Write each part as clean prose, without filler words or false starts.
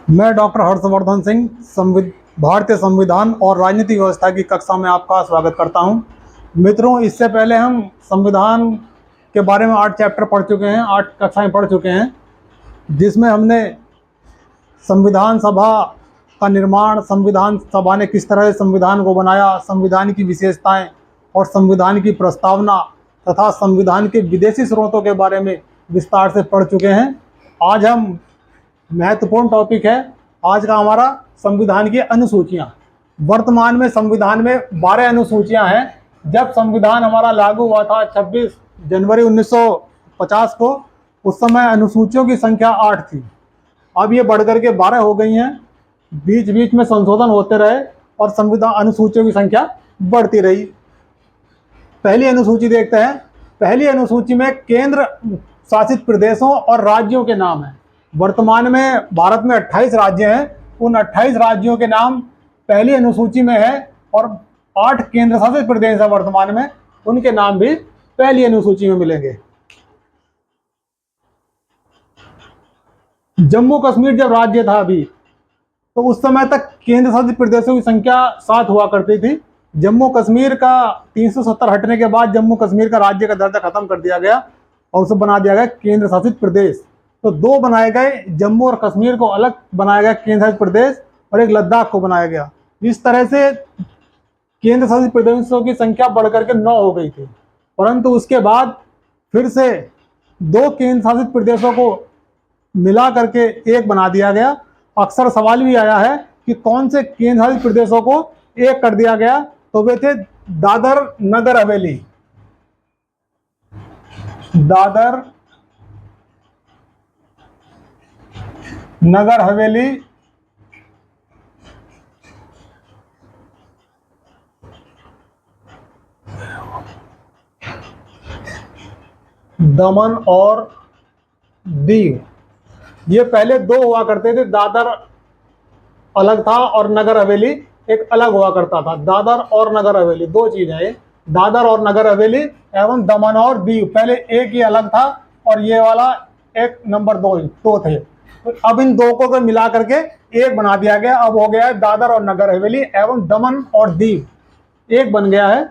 मैं डॉक्टर हर्षवर्धन सिंह भारतीय संविधान और राजनीति व्यवस्था की कक्षा में आपका स्वागत करता हूं। मित्रों, इससे पहले हम संविधान के बारे में 8 चैप्टर पढ़ चुके हैं, 8 कक्षाएं पढ़ चुके हैं, जिसमें हमने संविधान सभा का निर्माण, संविधान सभा ने किस तरह से संविधान को बनाया, संविधान की विशेषताएं और संविधान की प्रस्तावना तथा संविधान के विदेशी स्रोतों के बारे में विस्तार से पढ़ चुके हैं। आज हम महत्वपूर्ण टॉपिक है आज का हमारा संविधान की अनुसूचियां। वर्तमान में संविधान में 12 अनुसूचियां हैं। जब संविधान हमारा लागू हुआ था 26 जनवरी 1950 को, उस समय अनुसूचियों की संख्या 8 थी। अब ये बढ़कर के 12 हो गई हैं। बीच बीच में संशोधन होते रहे और संविधान अनुसूचियों की संख्या बढ़ती रही। पहली अनुसूची देखते हैं। पहली अनुसूची में केंद्र शासित प्रदेशों और राज्यों के नाम हैं। वर्तमान में भारत में 28 राज्य हैं। उन 28 राज्यों के नाम पहली अनुसूची में है और 8 केंद्र शासित प्रदेश है वर्तमान में, उनके नाम भी पहली अनुसूची में मिलेंगे। जम्मू कश्मीर जब राज्य था अभी, तो उस समय तक केंद्र शासित प्रदेशों की संख्या 7 हुआ करती थी। जम्मू कश्मीर का 370 हटने के बाद जम्मू कश्मीर का राज्य का दर्जा खत्म कर दिया गया और उसे बना दिया गया केंद्र शासित प्रदेश। तो 2 बनाए गए, जम्मू और कश्मीर को अलग बनाया गया केंद्र शासित प्रदेश, और एक लद्दाख को बनाया गया। इस तरह से केंद्र शासित प्रदेशों की संख्या बढ़कर के 9 हो गई थी। परंतु उसके बाद फिर से 2 केंद्र शासित प्रदेशों को मिला करके एक बना दिया गया। अक्सर सवाल भी आया है कि कौन से केंद्र शासित प्रदेशों को एक कर दिया गया, तो वे थे दादर नगर हवेली, दादर नगर हवेली, दमन और दीव। ये पहले 2 हुआ करते थे। दादर अलग था और नगर हवेली एक अलग हुआ करता था। दादर और नगर हवेली 2 चीजें हैं। दादर और नगर हवेली एवं दमन और दीव, पहले एक ही अलग था और ये वाला एक नंबर 2 थे। तो अब इन 2 को मिला करके एक बना दिया गया। अब हो गया है दादर और नगर हवेली एवं दमन और दीव एक बन गया है।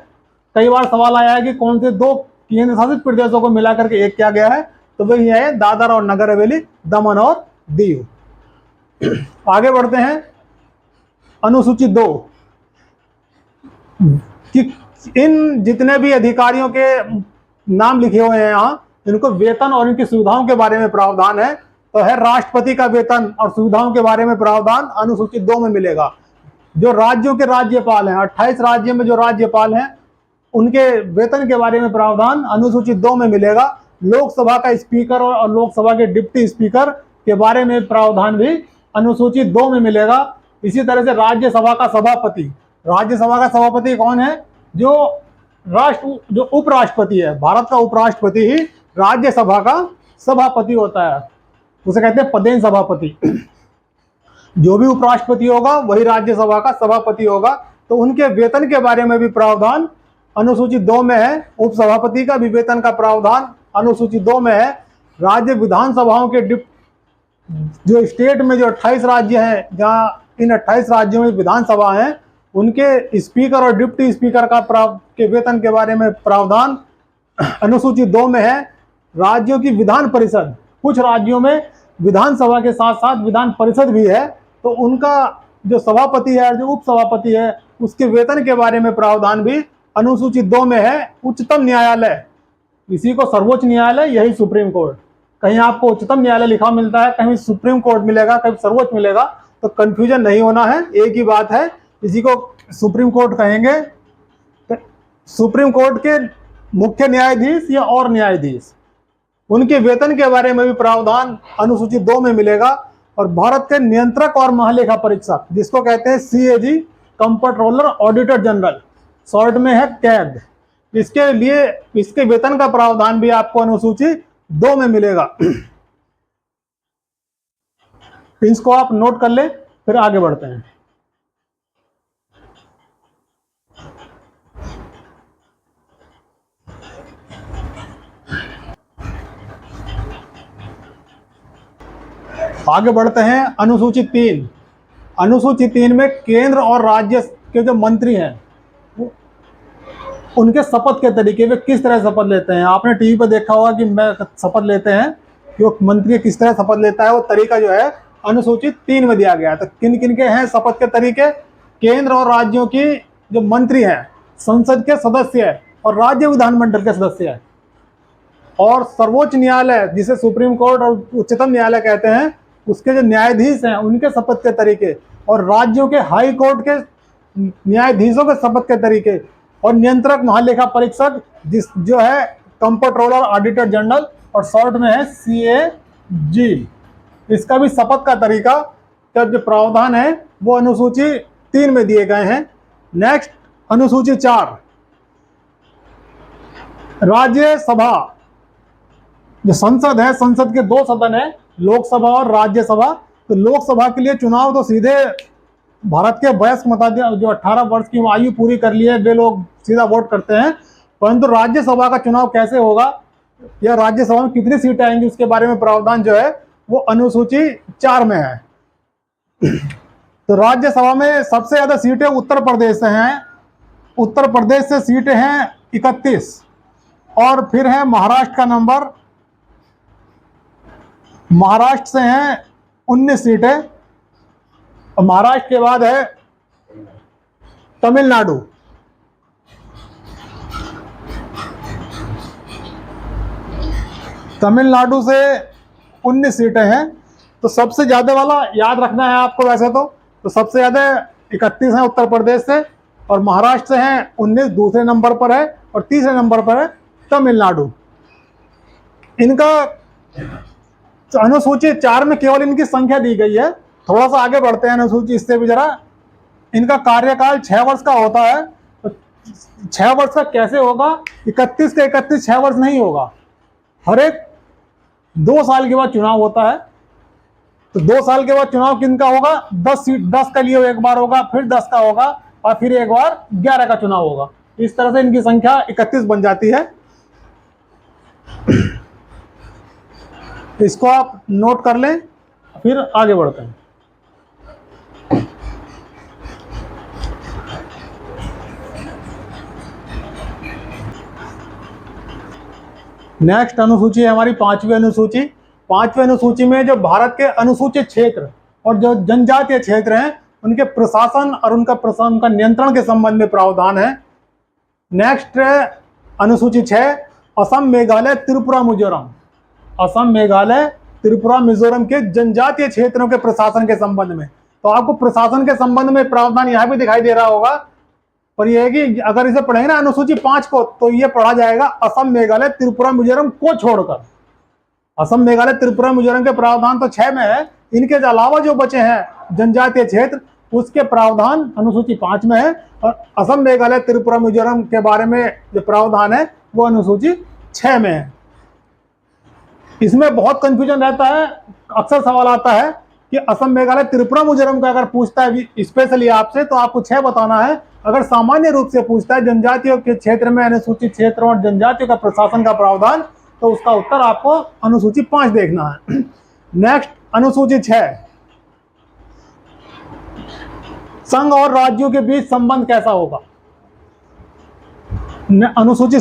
कई बार सवाल आया है कि कौन से 2 केंद्र शासित प्रदेशों को मिला करके एक किया गया है, तो वही है दादर और नगर हवेली, दमन और दीव। आगे बढ़ते हैं। अनुसूची 2 कि इन जितने भी अधिकारियों के नाम लिखे हुए हैं यहाँ, इनको वेतन और इनकी सुविधाओं के बारे में प्रावधान है। तो है राष्ट्रपति का वेतन और सुविधाओं के बारे में प्रावधान अनुसूची 2 में मिलेगा। जो राज्यों के राज्यपाल हैं, 28 राज्यों में जो राज्यपाल हैं, उनके वेतन के बारे में प्रावधान अनुसूची 2 में मिलेगा। लोकसभा का स्पीकर और लोकसभा के डिप्टी स्पीकर के बारे में प्रावधान भी अनुसूची 2 में मिलेगा। इसी तरह से राज्यसभा का सभापति, राज्यसभा का सभापति कौन है? जो उपराष्ट्रपति है, भारत का उपराष्ट्रपति ही राज्यसभा का सभापति होता है, उसे कहते हैं पदेन सभापति। जो भी उपराष्ट्रपति होगा वही राज्यसभा का सभापति होगा। तो उनके वेतन के बारे में भी प्रावधान अनुसूची 2 में है। उपसभापति का भी वेतन का प्रावधान अनुसूची 2 में है। राज्य विधानसभाओं के जो स्टेट में जो 28 राज्य हैं, जहां इन 28 राज्यों में विधानसभा हैं, उनके स्पीकर और डिप्टी स्पीकर के वेतन के बारे में प्रावधान अनुसूची 2 में है। राज्यों की विधान परिषद, कुछ राज्यों में विधानसभा के साथ साथ विधान परिषद भी है, तो उनका जो सभापति है और जो उपसभापति है, उसके वेतन के बारे में प्रावधान भी अनुसूची 2 में है। उच्चतम न्यायालय, इसी को सर्वोच्च न्यायालय, यही सुप्रीम कोर्ट। कहीं आपको उच्चतम न्यायालय लिखा मिलता है, कहीं सुप्रीम कोर्ट मिलेगा, कहीं सर्वोच्च मिलेगा, तो कंफ्यूजन नहीं होना है, एक ही बात है। इसी को सुप्रीम कोर्ट कहेंगे। तो सुप्रीम कोर्ट के मुख्य न्यायाधीश या और न्यायाधीश, उनके वेतन के बारे में भी प्रावधान अनुसूची 2 में मिलेगा। और भारत के नियंत्रक और महालेखा परीक्षक, जिसको कहते हैं CAG, controller auditor general, short में है कैग, इसके लिए इसके वेतन का प्रावधान भी आपको अनुसूची 2 में मिलेगा। इसको आप नोट कर ले, फिर आगे बढ़ते हैं। आगे बढ़ते हैं। अनुसूची 3। अनुसूची 3 में केंद्र और राज्य के जो मंत्री हैं उनके शपथ के तरीके, वे किस तरह शपथ लेते हैं। आपने टीवी पर देखा होगा कि मैं शपथ लेते हैं, कि वो मंत्री किस तरह शपथ लेता है, वो तरीका जो है अनुसूची 3 में दिया गया है। तो किन किन के हैं शपथ के तरीके? केंद्र और राज्यों की जो मंत्री हैं, संसद के सदस्य है और राज्य विधानमंडल के सदस्य है, और सर्वोच्च न्यायालय जिसे सुप्रीम कोर्ट और उच्चतम न्यायालय कहते हैं, उसके जो न्यायाधीश हैं उनके शपथ के तरीके, और राज्यों के हाई कोर्ट के न्यायाधीशों के शपथ के तरीके, और नियंत्रक महालेखा परीक्षक जिस जो है कंप्ट्रोलर ऑडिटर जनरल और शॉर्ट में है CAG, इसका भी शपथ का तरीका का जो प्रावधान है वो अनुसूची 3 में दिए गए हैं। नेक्स्ट अनुसूची 4, राज्यसभा। जो संसद है, संसद के 2 सदन है, लोकसभा और राज्यसभा। तो लोकसभा के लिए चुनाव तो सीधे भारत के वयस्क मताधिकारी जो 18 वर्ष की आयु पूरी कर ली है वे लोग सीधा वोट करते हैं, परंतु राज्यसभा का चुनाव कैसे होगा या राज्यसभा में कितनी सीटें आएंगी उसके बारे में प्रावधान जो है वो अनुसूची 4 में है। तो राज्यसभा में सबसे ज्यादा सीटें उत्तर प्रदेश से हैं। उत्तर प्रदेश से सीटें हैं 31, और फिर है महाराष्ट्र का नंबर, महाराष्ट्र से हैं 19 सीटें, और महाराष्ट्र के बाद है तमिलनाडु। तमिलनाडु से 19 सीटें हैं। तो सबसे ज्यादा वाला याद रखना है आपको वैसे तो सबसे ज्यादा 31 हैं उत्तर प्रदेश से, और महाराष्ट्र से हैं 19 दूसरे नंबर पर है, और तीसरे नंबर पर है तमिलनाडु। इनका अनुसूची 4 में केवल इनकी संख्या दी गई है। थोड़ा सा आगे बढ़ते हैं अनुसूची इससे भी जरा। इनका कार्यकाल 6 वर्ष का होता है। तो 6 वर्ष का कैसे होगा? 31 के 31 6 वर्ष नहीं होगा, हर एक 2 साल के बाद चुनाव होता है। तो 2 साल के बाद चुनाव किनका होगा? 10 का लिए एक बार होगा, फिर 10 का होगा, और फिर एक बार 11 का चुनाव होगा। इस तरह से इनकी संख्या 31 बन जाती है। इसको आप नोट कर लें, फिर आगे बढ़ते हैं। नेक्स्ट अनुसूची है हमारी 5वीं अनुसूची। 5वीं अनुसूची में जो भारत के अनुसूचित क्षेत्र और जो जनजातीय क्षेत्र हैं उनके प्रशासन और उनका नियंत्रण के संबंध में प्रावधान है। नेक्स्ट है अनुसूची 6, असम, मेघालय, त्रिपुरा, मिजोरम। असम, मेघालय, त्रिपुरा, मिजोरम के जनजातीय क्षेत्रों के प्रशासन के संबंध में। तो आपको प्रशासन के संबंध में प्रावधान यहाँ भी दिखाई दे रहा होगा, पर यह है कि अगर इसे पढ़ेंगे ना अनुसूची 5 को, तो ये पढ़ा जाएगा असम, मेघालय, त्रिपुरा, मिजोरम को छोड़कर। असम, मेघालय, त्रिपुरा, मिजोरम के प्रावधान तो 6 में है, इनके अलावा जो बचे हैं जनजातीय क्षेत्र उसके प्रावधान अनुसूची 5 में है, और असम, मेघालय, त्रिपुरा, मिजोरम के बारे में जो प्रावधान है वो अनुसूची 6 में है। इसमें बहुत कंफ्यूजन रहता है, अक्सर सवाल आता है कि असम, मेघालय, त्रिपुरा, मिजोरम का अगर पूछता है स्पेशली आपसे तो आपको 6 बताना है। अगर सामान्य रूप से पूछता है जनजातियों के क्षेत्र में अनुसूचित क्षेत्र और जनजातियों का प्रशासन का प्रावधान, तो उसका उत्तर आपको अनुसूची 5 देखना है। नेक्स्ट अनुसूची 6, संघ और राज्यों के बीच संबंध कैसा होगा। अनुसूची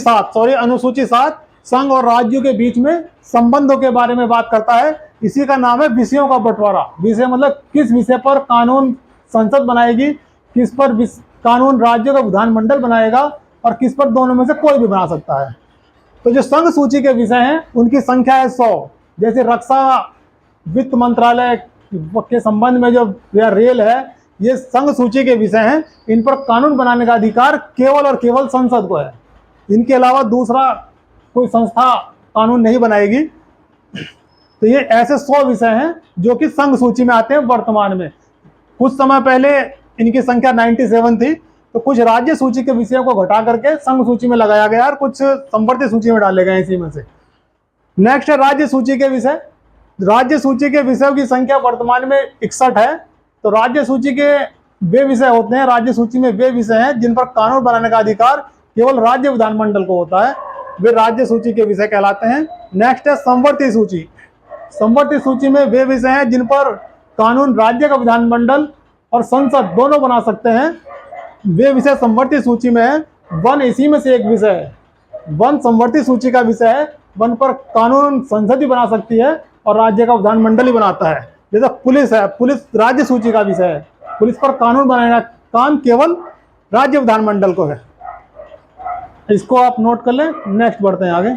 7 संघ और राज्यों के बीच में संबंधों के बारे में बात करता है। इसी का नाम है विषयों का बंटवारा। विषय मतलब किस विषय पर कानून संसद बनाएगी, किस पर कानून राज्यों का विधानमंडल बनाएगा, और किस पर दोनों में से कोई भी बना सकता है। तो जो संघ सूची के विषय हैं उनकी संख्या है 100। जैसे रक्षा, वित्त मंत्रालय के संबंध में जो या रेल है, ये संघ सूची के विषय हैं। इन पर कानून बनाने का अधिकार केवल और केवल संसद को है। इनके अलावा दूसरा कोई संस्था कानून नहीं बनाएगी। तो ये ऐसे 100 विषय हैं जो कि संघ सूची में आते हैं वर्तमान में। कुछ समय पहले इनकी संख्या 97 थी, तो कुछ राज्य सूची के विषयों को घटा करके संघ सूची में लगाया गया और कुछ संवर्ती सूची में डाले गए इसी में से। नेक्स्ट है राज्य सूची के विषय। राज्य सूची के विषयों की संख्या वर्तमान में 61 है। तो राज्य सूची के वे विषय होते हैं, राज्य सूची में वे विषय हैं जिन पर कानून बनाने का अधिकार केवल राज्य विधानमंडल को होता है, वे राज्य सूची के विषय कहलाते हैं। नेक्स्ट है संवर्ती सूची। संवर्धित सूची में वे विषय हैं जिन पर कानून राज्य का विधानमंडल और संसद दोनों बना सकते हैं। वे विषय संवर्धित सूची में है। वन इसी में से एक विषय है। वन संवर्धित सूची का विषय है। वन पर कानून संसद ही बना सकती है और राज्य का विधानमंडल ही बनाता है। जैसे पुलिस है, पुलिस राज्य सूची का विषय है। पुलिस पर कानून बनाने का काम केवल राज्य विधानमंडल को है। इसको आप नोट कर लें। नेक्स्ट बढ़ते हैं आगे।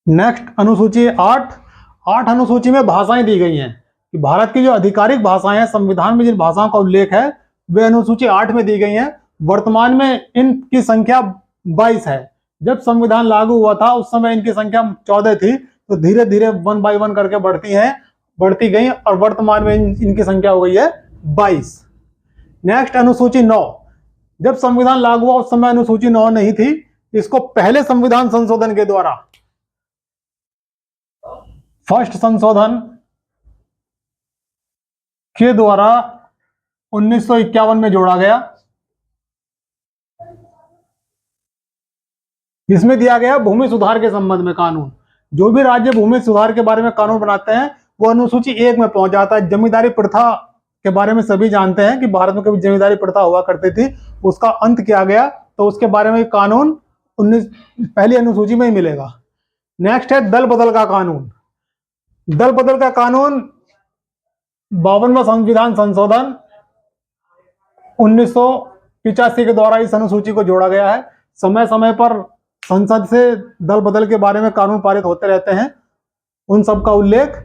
नेक्स्ट अनुसूची 8 अनुसूची में भाषाएं दी गई हैं कि भारत की जो आधिकारिक भाषाएं हैं, संविधान में जिन भाषाओं का उल्लेख है वे अनुसूची 8 में दी गई हैं। वर्तमान में इनकी संख्या 22 है। जब संविधान लागू हुआ था उस समय इनकी संख्या 14 थी, तो धीरे धीरे 1 बाय 1 करके बढ़ती गई और वर्तमान में इनकी संख्या हो गई है 22। नेक्स्ट अनुसूची 9। जब संविधान लागू हुआ उस समय अनुसूची 9 नहीं थी। इसको पहले संविधान संशोधन के द्वारा, फर्स्ट संशोधन के द्वारा 1951 में जोड़ा गया। इसमें दिया गया भूमि सुधार के संबंध में कानून। जो भी राज्य भूमि सुधार के बारे में कानून बनाते हैं वो अनुसूची 1 में पहुंच जाता है। जमींदारी प्रथा के बारे में सभी जानते हैं कि भारत में कभी जमींदारी प्रथा हुआ करती थी, उसका अंत किया गया, तो उसके बारे में कानून पहली अनुसूची में ही मिलेगा। नेक्स्ट है दल बदल का कानून। दल बदल का कानून 52वां संविधान संशोधन 1985 के द्वारा इस अनुसूची को जोड़ा गया है। समय समय पर संसद से दल बदल के बारे में कानून पारित होते रहते हैं। उन सब का उल्लेख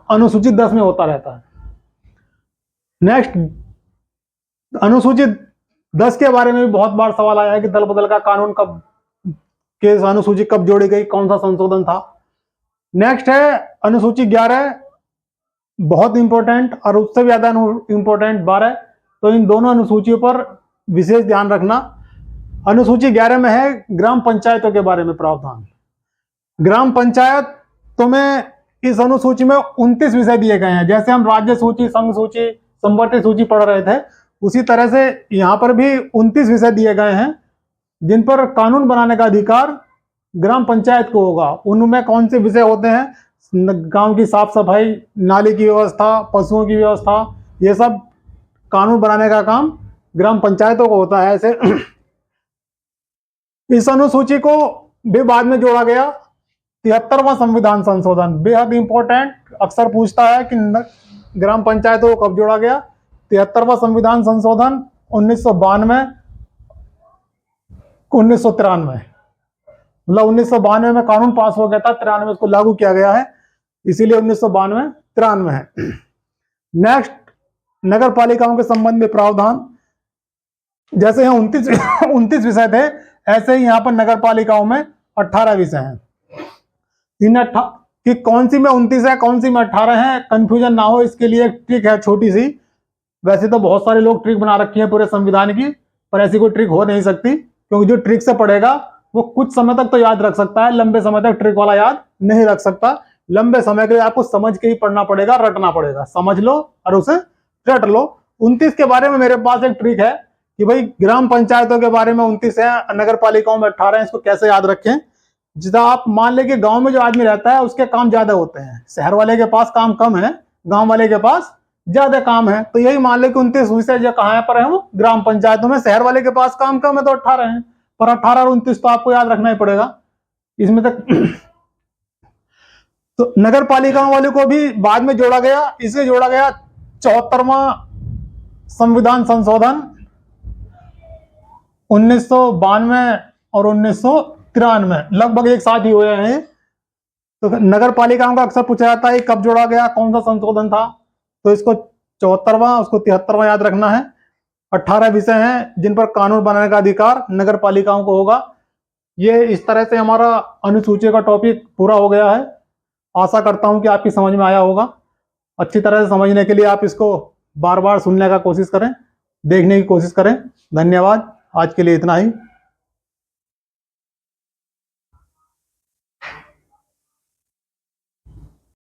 अनुसूची 10 में होता रहता है। नेक्स्ट अनुसूची 10 के बारे में भी बहुत बार सवाल आया है कि दल बदल का कानून कब के अनुसूची कब जोड़ी गई, कौन सा संशोधन था। नेक्स्ट है अनुसूची 11, बहुत इंपॉर्टेंट, और उससे भी ज्यादा इंपॉर्टेंट 12। तो इन दोनों अनुसूचियों पर विशेष ध्यान रखना। अनुसूची 11 में है ग्राम पंचायतों के बारे में प्रावधान। ग्राम पंचायत तो में इस अनुसूची में 29 विषय दिए गए हैं। जैसे हम राज्य सूची, संघ सूची, संवर्धित सूची पढ़ रहे थे, उसी तरह से यहाँ पर भी 29 विषय दिए गए हैं जिन पर कानून बनाने का अधिकार ग्राम पंचायत को होगा। उनमें कौन से विषय होते हैं? गांव की साफ सफाई, नाली की व्यवस्था, पशुओं की व्यवस्था, ये सब कानून बनाने का काम ग्राम पंचायतों को होता है। ऐसे इस अनुसूची को भी बाद में जोड़ा गया। 73वां संविधान संशोधन बेहद इंपॉर्टेंट, अक्सर पूछता है कि ग्राम पंचायतों को कब जोड़ा गया। 73वां संविधान संशोधन 1992 1993, मतलब 1992 में कानून पास हो गया था, 93 इसको लागू किया गया है, इसीलिए 1992 93 है। नेक्स्ट नगर पालिकाओं के संबंध में प्रावधान। जैसे यहाँ 29 विषय थे, ऐसे ही यहाँ पर नगर पालिकाओं में 18 विषय हैं। इन कि कौन सी में 29 है, कौन सी में 18 है, कंफ्यूजन ना हो इसके लिए एक ट्रिक है छोटी सी। वैसे तो बहुत सारे लोग ट्रिक बना रखी है पूरे संविधान की, पर ऐसी कोई ट्रिक हो नहीं सकती, क्योंकि जो ट्रिक से पढ़ेगा वो कुछ समय तक तो याद रख सकता है, लंबे समय तक ट्रिक वाला याद नहीं रख सकता। लंबे समय के लिए आपको समझ के ही पढ़ना पड़ेगा, रटना पड़ेगा। समझ लो और उसे रट लो। 29 के बारे में मेरे पास एक ट्रिक है कि भाई ग्राम पंचायतों के बारे में 29 है, नगर पालिकाओं में 18 है, इसको कैसे याद रखें। जितना आप मान ले कि गांव में जो आदमी रहता है उसके काम ज्यादा होते हैं, शहर वाले के पास काम कम है, गांव वाले के पास ज्यादा काम है, तो यही मान ले कि 29 विषय जो कहाँ पर है वो ग्राम पंचायतों में। शहर वाले के पास काम कम है तो 18 है, पर 18 और 29 तो आपको याद रखना ही पड़ेगा इसमें तक। तो नगर पालिकाओं वाले को भी बाद में जोड़ा गया। इसे जोड़ा गया 74वां संविधान संशोधन 1992 और 1993, लगभग एक साथ ही हुए हैं। तो नगर पालिकाओं का अक्सर पूछा जाता है कब जोड़ा गया, कौन सा संशोधन था, तो इसको 74वां, उसको 73वां याद रखना है। 18 विषय हैं जिन पर कानून बनाने का अधिकार नगर पालिकाओं को होगा। ये इस तरह से हमारा अनुसूची का टॉपिक पूरा हो गया है। आशा करता हूं कि आपकी समझ में आया होगा। अच्छी तरह से समझने के लिए आप इसको बार बार सुनने का कोशिश करें, देखने की कोशिश करें। धन्यवाद। आज के लिए इतना ही।